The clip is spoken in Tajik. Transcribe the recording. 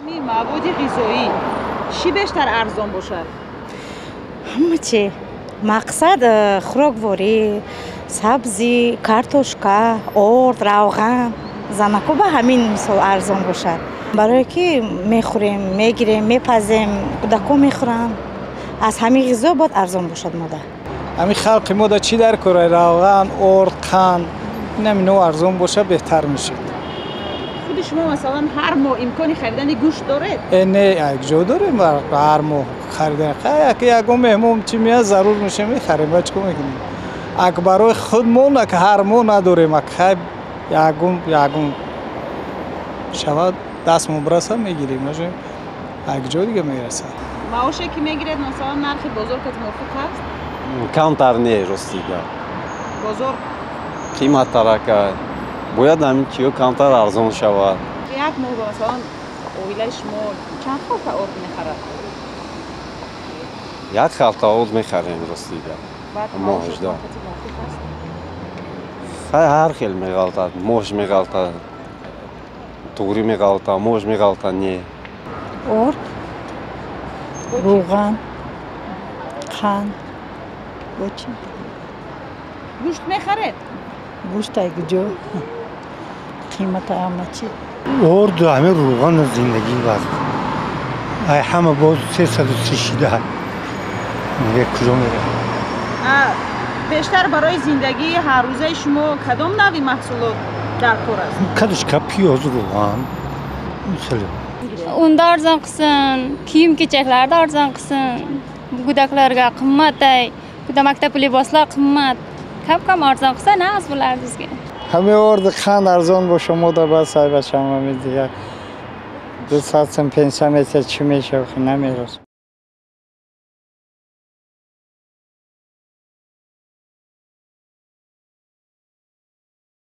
همین مواد غذایی چی بیشتر ارزان باشد؟ همه چی مقصد خوراکواری سبزی کارتوشکا آرد روغن زنکو به همین مثال ارزان باشد برای که میخوریم میگیریم میپزیم کودکو میخورن از همین غذا باید ارزان باشد ماده همین خلق ما چی در کره روغن آرد قند نمی‌نو ارزان باشه بهتر میشه خود شما مثلا هر ماه امکانی خریدن گوشت دارید؟ نه یک جا داریم هر ماه خریدن یکم مهمون چی میاد ضرور میشه میخریم بچه میکنیم اگه برای خودمون که هر ماه نداریم اگه یکم شود دست مبرسه میگیریم یک جا دیگه میرسه معاشی که میگیرید مثلا نرخ بازار که موافق است؟ کمتر نه راستی بازار قیمت ترکه باید همین چیو کمتر ارزان شود یک ماه مثلا اویله شما چند خالق آرد میخرد؟ یک خلطه آرد میخریم راستی بعد ماه معاشش 18 موافق است؟ هر خیلی میغلطد موش میغلطد توری میغلطد موش میغلطد نه آرد روغن قند با چی؟ گوشت میخرید؟ گوشت یک جا قیمت همه چی آرد همه روغن زندگی وزن همه باز 336 یک کیلو میره بیشتر برای زندگی هر روزه شما کدام نوع محصولات در کار است؟ کدش که پیاز روغن مثلا Un da arzon qilsin, kiyim-kechaklar arzon qilsin. Go'daklarga qimmat, maktab liboslar qimmat. Kam arzon qilsa na az bo'lardi bizga. همه آرد قند ارزان باشه ما در بس بچه همه دیگه 200 سم 500 متر چی میشه نمیرسه